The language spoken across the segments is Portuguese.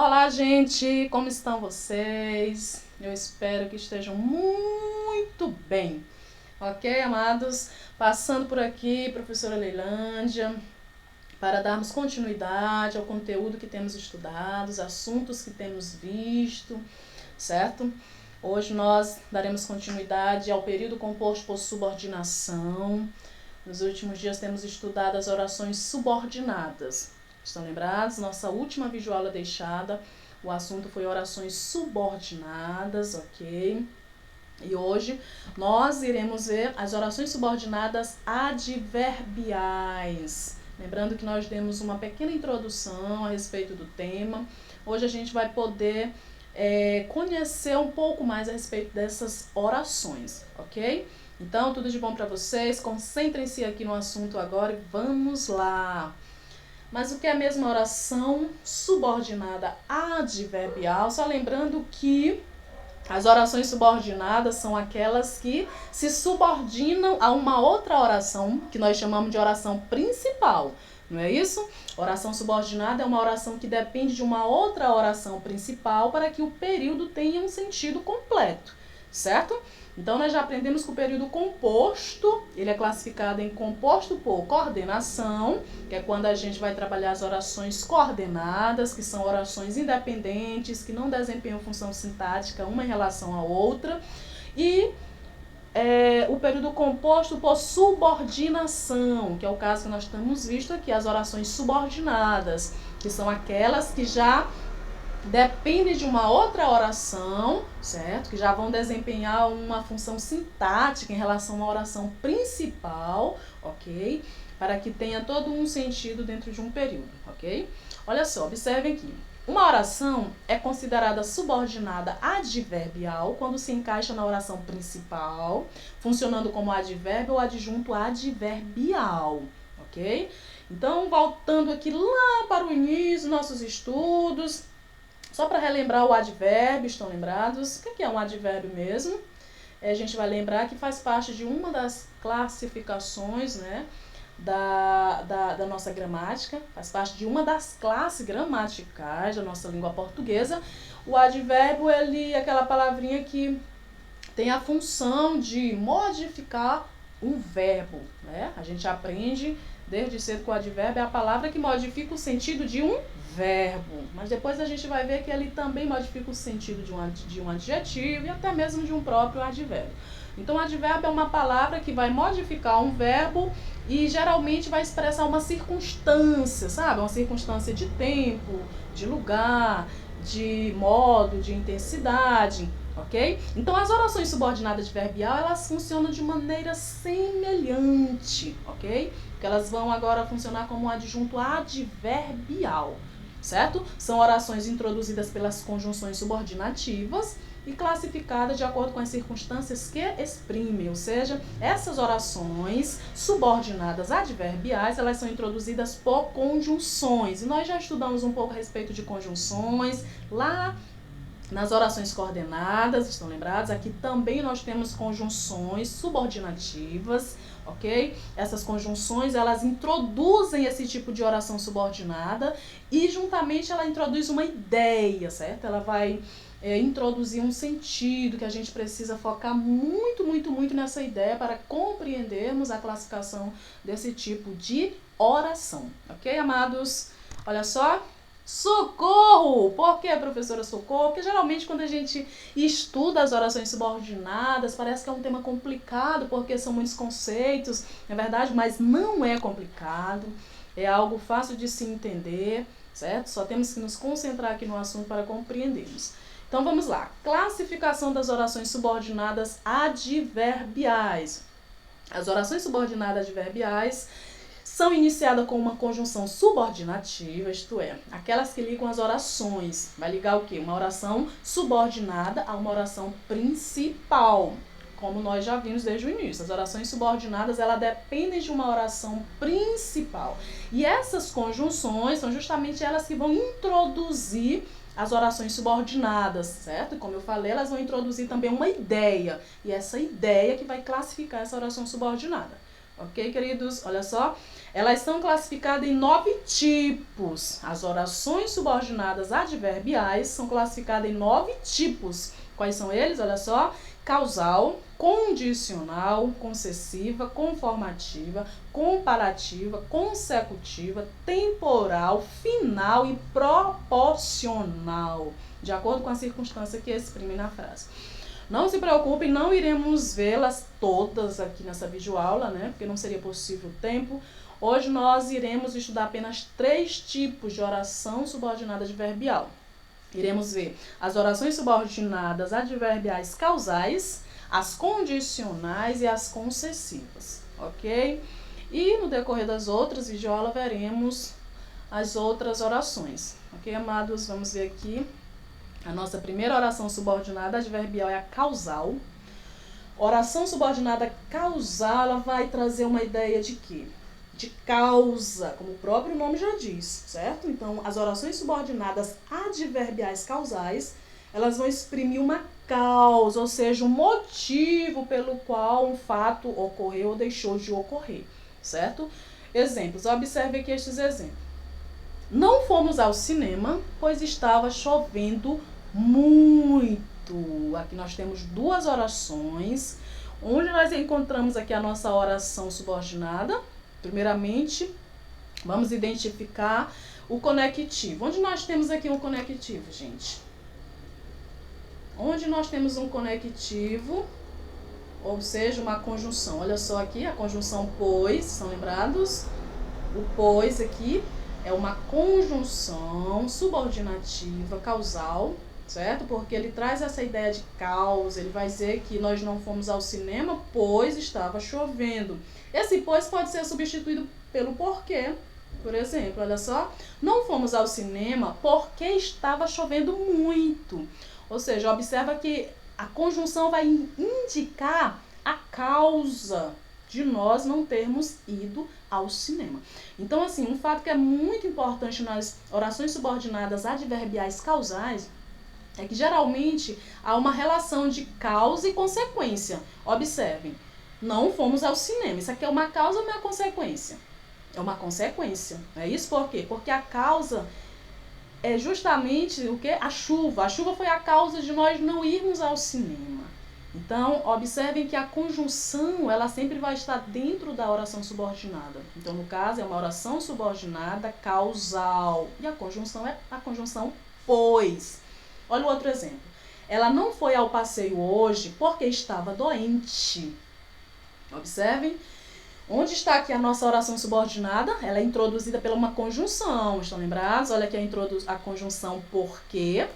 Olá, gente! Como estão vocês? Eu espero que estejam muito bem. Ok, amados? Passando por aqui, professora Leilândia, para darmos continuidade ao conteúdo que temos estudado, os assuntos que temos visto, certo? Hoje nós daremos continuidade ao período composto por subordinação. Nos últimos dias temos estudado as orações subordinadas. Estão lembrados? Nossa última videoaula deixada, o assunto foi orações subordinadas, ok? E hoje nós iremos ver as orações subordinadas adverbiais. Lembrando que nós demos uma pequena introdução a respeito do tema. Hoje a gente vai poder conhecer um pouco mais a respeito dessas orações, ok? Então, tudo de bom para vocês. Concentrem-se aqui no assunto agora e vamos lá. Mas o que é mesmo a oração subordinada adverbial? Só lembrando que as orações subordinadas são aquelas que se subordinam a uma outra oração, que nós chamamos de oração principal. Não é isso? Oração subordinada é uma oração que depende de uma outra oração principal para que o período tenha um sentido completo, certo? Então, nós já aprendemos que o período composto, ele é classificado em composto por coordenação, que é quando a gente vai trabalhar as orações coordenadas, que são orações independentes, que não desempenham função sintática uma em relação à outra, e o período composto por subordinação, que é o caso que nós temos visto aqui, as orações subordinadas, que são aquelas que já depende de uma outra oração, certo? Que já vão desempenhar uma função sintática em relação à oração principal, ok? Para que tenha todo um sentido dentro de um período, ok? Olha só, observem aqui. Uma oração é considerada subordinada adverbial quando se encaixa na oração principal, funcionando como advérbio ou adjunto adverbial, ok? Então, voltando aqui lá para o início dos nossos estudos, só para relembrar o advérbio, estão lembrados? O que é um advérbio mesmo? A gente vai lembrar que faz parte de uma das classificações, né, da nossa gramática, faz parte de uma das classes gramaticais da nossa língua portuguesa. O advérbio, ele é aquela palavrinha que tem a função de modificar um verbo, né? A gente aprende desde cedo que o advérbio é a palavra que modifica o sentido de um verbo, mas depois a gente vai ver que ele também modifica o sentido de um adjetivo e até mesmo de um próprio advérbio. Então, o advérbio é uma palavra que vai modificar um verbo e geralmente vai expressar uma circunstância, sabe? Uma circunstância de tempo, de lugar, de modo, de intensidade, ok? Então, as orações subordinadas adverbial, elas funcionam de maneira semelhante, ok? Porque elas vão agora funcionar como um adjunto adverbial, certo? São orações introduzidas pelas conjunções subordinativas e classificadas de acordo com as circunstâncias que exprimem, ou seja, essas orações subordinadas adverbiais, elas são introduzidas por conjunções, e nós já estudamos um pouco a respeito de conjunções lá nas orações coordenadas, estão lembrados? Aqui também nós temos conjunções subordinativas, ok? Essas conjunções, elas introduzem esse tipo de oração subordinada e juntamente ela introduz uma ideia, certo? Ela vai introduzir um sentido que a gente precisa focar muito, muito, muito nessa ideia para compreendermos a classificação desse tipo de oração, ok, amados? Olha só. Socorro! Por que, professora, socorro? Porque geralmente quando a gente estuda as orações subordinadas, parece que é um tema complicado, porque são muitos conceitos, é verdade, mas não é complicado, é algo fácil de se entender, certo? Só temos que nos concentrar aqui no assunto para compreendermos. Então vamos lá, classificação das orações subordinadas adverbiais. As orações subordinadas adverbiais são iniciadas com uma conjunção subordinativa, isto é, aquelas que ligam as orações. Vai ligar o quê? Uma oração subordinada a uma oração principal, como nós já vimos desde o início. As orações subordinadas, elas dependem de uma oração principal. E essas conjunções são justamente elas que vão introduzir as orações subordinadas, certo? Como eu falei, elas vão introduzir também uma ideia. E essa ideia que vai classificar essa oração subordinada. Ok, queridos? Olha só. Elas são classificadas em 9 tipos. As orações subordinadas adverbiais são classificadas em 9 tipos. Quais são eles? Olha só. Causal, condicional, concessiva, conformativa, comparativa, consecutiva, temporal, final e proporcional, de acordo com a circunstância que exprime na frase. Não se preocupem, não iremos vê-las todas aqui nessa videoaula, né? Porque não seria possível o tempo. Hoje nós iremos estudar apenas 3 tipos de oração subordinada adverbial. Iremos ver as orações subordinadas adverbiais causais, as condicionais e as concessivas, ok? E no decorrer das outras videoaulas veremos as outras orações, ok, amados? Vamos ver aqui. A nossa primeira oração subordinada adverbial é a causal. Oração subordinada causal, ela vai trazer uma ideia de quê? De causa, como o próprio nome já diz, certo? Então, as orações subordinadas adverbiais causais, elas vão exprimir uma causa, ou seja, um motivo pelo qual um fato ocorreu ou deixou de ocorrer, certo? Exemplos, observe aqui estes exemplos. Não fomos ao cinema, pois estava chovendo muito. Aqui nós temos 2 orações, onde nós encontramos aqui a nossa oração subordinada. Primeiramente, vamos identificar o conectivo. Onde nós temos aqui um conectivo, gente? Onde nós temos um conectivo, ou seja, uma conjunção. Olha só aqui, a conjunção pois, são lembrados? O pois aqui é uma conjunção subordinativa causal, certo? Porque ele traz essa ideia de causa, ele vai dizer que nós não fomos ao cinema pois estava chovendo. Esse pois pode ser substituído pelo porquê. Por exemplo, olha só, não fomos ao cinema porque estava chovendo muito. Ou seja, observa que a conjunção vai indicar a causa de nós não termos ido ao cinema. Então, assim, um fato que é muito importante nas orações subordinadas adverbiais causais é que geralmente há uma relação de causa e consequência. Observem, não fomos ao cinema. Isso aqui é uma causa ou uma consequência? É uma consequência. É isso por quê? Porque a causa é justamente o quê? A chuva. A chuva foi a causa de nós não irmos ao cinema. Então, observem que a conjunção, ela sempre vai estar dentro da oração subordinada. Então, no caso, é uma oração subordinada causal. E a conjunção é a conjunção pois. Olha o outro exemplo. Ela não foi ao passeio hoje porque estava doente. Observem. Onde está aqui a nossa oração subordinada? Ela é introduzida pela uma conjunção. Estão lembrados? Olha aqui a conjunção porque.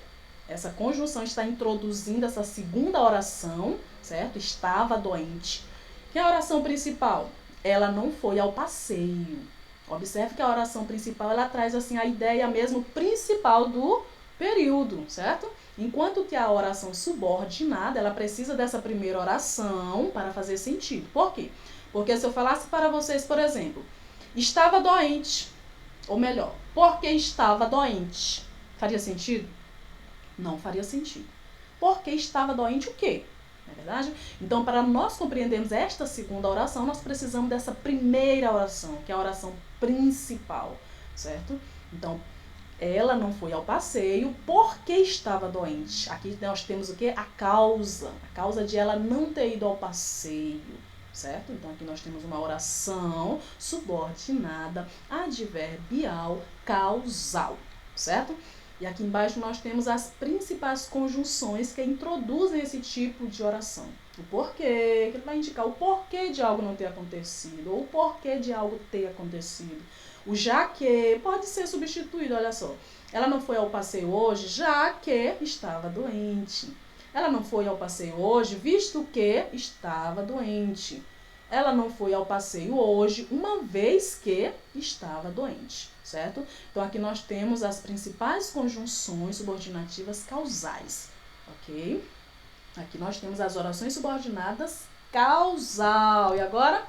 Essa conjunção está introduzindo essa segunda oração, certo? Estava doente. E a oração principal? Ela não foi ao passeio. Observe que a oração principal, ela traz assim a ideia mesmo principal do período, certo? Enquanto que a oração subordinada, ela precisa dessa primeira oração para fazer sentido. Por quê? Porque se eu falasse para vocês, por exemplo, estava doente, ou melhor, porque estava doente, faria sentido? Não faria sentido. Porque estava doente o quê? Não é verdade? Então, para nós compreendermos esta segunda oração, nós precisamos dessa primeira oração, que é a oração principal, certo? Então, ela não foi ao passeio porque estava doente. Aqui nós temos o quê? A causa de ela não ter ido ao passeio, certo? Então, aqui nós temos uma oração subordinada, adverbial, causal, certo? E aqui embaixo nós temos as principais conjunções que introduzem esse tipo de oração. O porquê, que vai indicar o porquê de algo não ter acontecido, ou o porquê de algo ter acontecido. O já que pode ser substituído, olha só. Ela não foi ao passeio hoje, já que estava doente. Ela não foi ao passeio hoje, visto que estava doente. Ela não foi ao passeio hoje, uma vez que estava doente, certo? Então, aqui nós temos as principais conjunções subordinativas causais, ok? Aqui nós temos as orações subordinadas causal. E agora,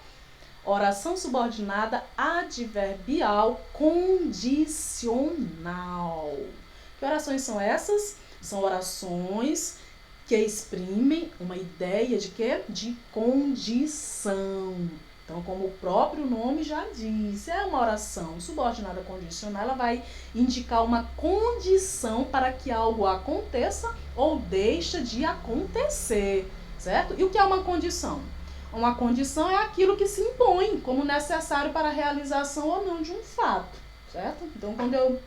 oração subordinada adverbial condicional. Que orações são essas? São orações que exprimem uma ideia de quê? De condição, Então, como o próprio nome já diz, é uma oração subordinada condicional, ela vai indicar uma condição para que algo aconteça ou deixe de acontecer, certo? E o que é uma condição? Uma condição é aquilo que se impõe como necessário para a realização ou não de um fato, certo? Então, quando eu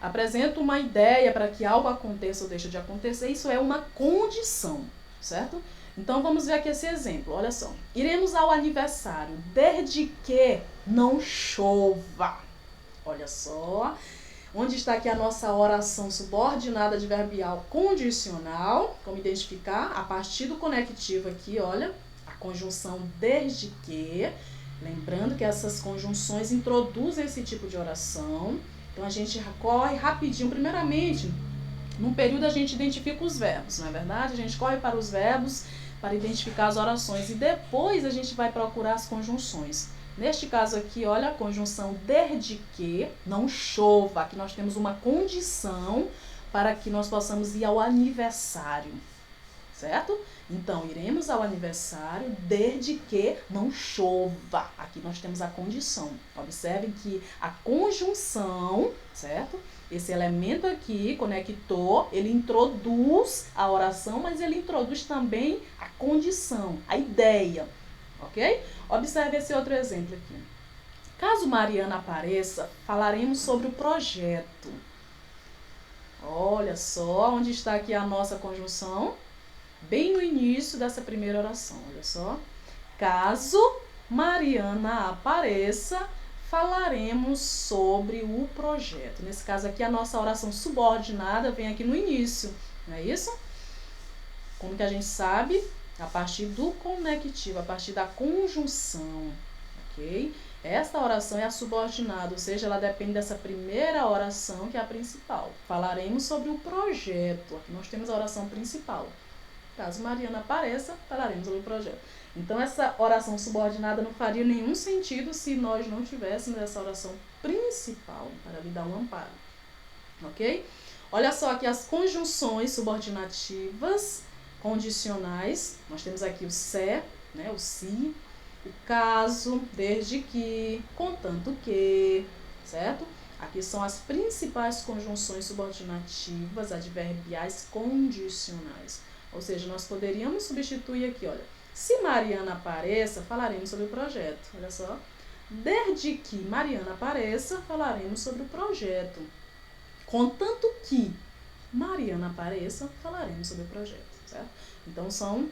apresento uma ideia para que algo aconteça ou deixe de acontecer, isso é uma condição, certo? Então, vamos ver aqui esse exemplo, olha só. Iremos ao aniversário, desde que não chova. Olha só, onde está aqui a nossa oração subordinada adverbial condicional. Como identificar? A partir do conectivo aqui, olha, a conjunção desde que. Lembrando que essas conjunções introduzem esse tipo de oração. Então, a gente corre rapidinho. Primeiramente, num período a gente identifica os verbos, não é verdade? A gente corre para os verbos para identificar as orações e depois a gente vai procurar as conjunções. Neste caso aqui, olha a conjunção desde que não chova. Aqui nós temos uma condição para que nós possamos ir ao aniversário, certo? Então, iremos ao aniversário desde que não chova. Aqui nós temos a condição. Observem que a conjunção, certo? Esse elemento aqui, conector, ele introduz a oração, mas ele introduz também a condição, a ideia, ok? Observe esse outro exemplo aqui. Caso Mariana apareça, falaremos sobre o projeto. Olha só onde está aqui a nossa conjunção. Bem no início dessa primeira oração, olha só. Caso Mariana apareça, falaremos sobre o projeto. Nesse caso aqui, a nossa oração subordinada vem aqui no início, não é isso? Como que a gente sabe? A partir do conectivo, a partir da conjunção, ok? Esta oração é a subordinada, ou seja, ela depende dessa primeira oração que é a principal. Falaremos sobre o projeto. Aqui nós temos a oração principal. Caso Mariana apareça, falaremos sobre o projeto. Então, essa oração subordinada não faria nenhum sentido se nós não tivéssemos essa oração principal para lhe dar um amparo. Ok? Olha só aqui as conjunções subordinativas condicionais. Nós temos aqui o se, né, o se, o caso, desde que, contanto que, certo? Aqui são as principais conjunções subordinativas adverbiais condicionais. Ou seja, nós poderíamos substituir aqui, olha. Se Mariana apareça, falaremos sobre o projeto. Olha só. Desde que Mariana apareça, falaremos sobre o projeto. Contanto que Mariana apareça, falaremos sobre o projeto, certo? Então, são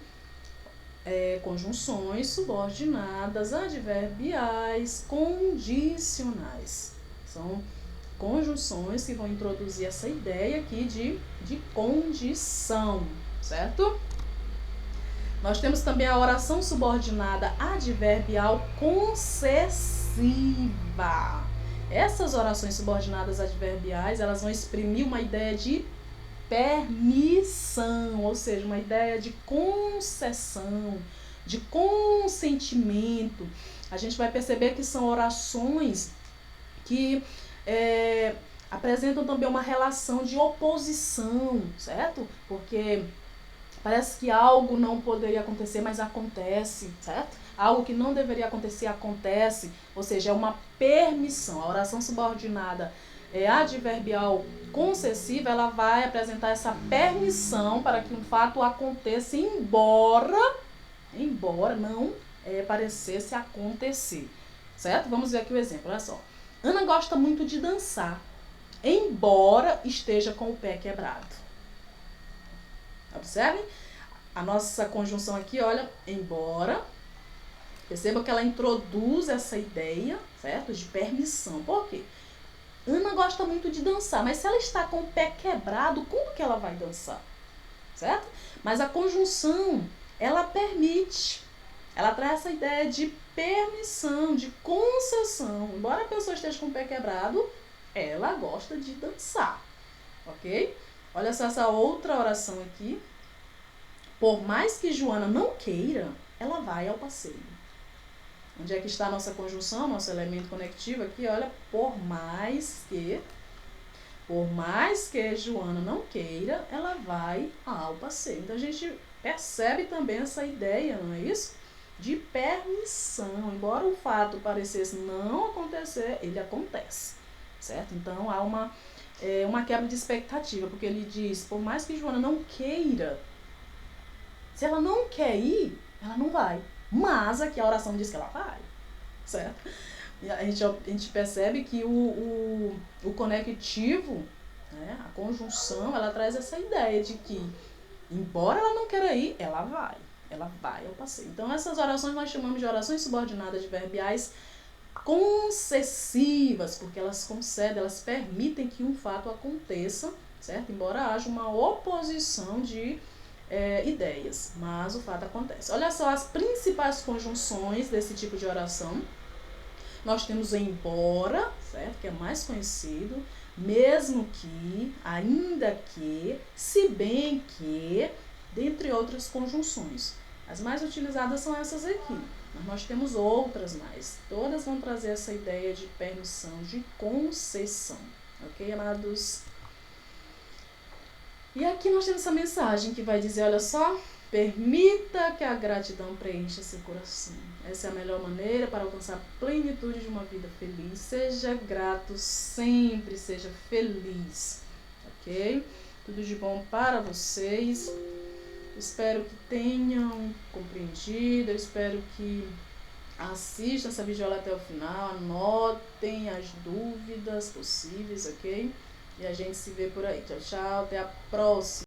conjunções subordinadas adverbiais condicionais. São conjunções que vão introduzir essa ideia aqui de condição, certo? Nós temos também a oração subordinada adverbial concessiva. Essas orações subordinadas adverbiais, elas vão exprimir uma ideia de permissão, ou seja, uma ideia de concessão, de consentimento. A gente vai perceber que são orações que apresentam também uma relação de oposição, certo? Porque parece que algo não poderia acontecer, mas acontece, certo? Algo que não deveria acontecer, acontece. Ou seja, é uma permissão. A oração subordinada adverbial concessiva, ela vai apresentar essa permissão para que um fato aconteça, embora não parecesse acontecer, certo? Vamos ver aqui o exemplo, olha só. Ana gosta muito de dançar, embora esteja com o pé quebrado. Observem a nossa conjunção aqui, olha, embora. Perceba que ela introduz essa ideia, certo? De permissão. Por quê? Ana gosta muito de dançar, mas se ela está com o pé quebrado, como que ela vai dançar? Certo? Mas a conjunção, ela permite. Ela traz essa ideia de permissão, de concessão. Embora a pessoa esteja com o pé quebrado, ela gosta de dançar. Ok? Olha só essa outra oração aqui. Por mais que Joana não queira, ela vai ao passeio. Onde é que está a nossa conjunção, nosso elemento conectivo aqui? Olha, por mais que Joana não queira, ela vai ao passeio. Então, a gente percebe também essa ideia, não é isso? de permissão. Embora o fato parecesse não acontecer, ele acontece, certo? Então há uma quebra de expectativa, porque ele diz, por mais que Joana não queira, se ela não quer ir, ela não vai. Mas aqui a oração diz que ela vai, certo? E a gente percebe que o conectivo, né, a conjunção, ela traz essa ideia de que, embora ela não queira ir, ela vai ao passeio. Então essas orações nós chamamos de orações subordinadas adverbiais concessivas, porque elas concedem, elas permitem que um fato aconteça, certo? Embora haja uma oposição de ideias, mas o fato acontece. Olha só as principais conjunções desse tipo de oração. Nós temos embora, certo? Que é mais conhecido, mesmo que, ainda que, se bem que, dentre outras conjunções. As mais utilizadas são essas aqui, mas nós temos outras mais. Todas vão trazer essa ideia de permissão, de concessão, ok, amados? E aqui nós temos essa mensagem que vai dizer, olha só, permita que a gratidão preencha seu coração. Essa é a melhor maneira para alcançar a plenitude de uma vida feliz. Seja grato sempre, seja feliz, ok? Tudo de bom para vocês. Espero que tenham compreendido, eu espero que assistam essa videoaula até o final, anotem as dúvidas possíveis, ok? E a gente se vê por aí. Tchau, tchau, até a próxima!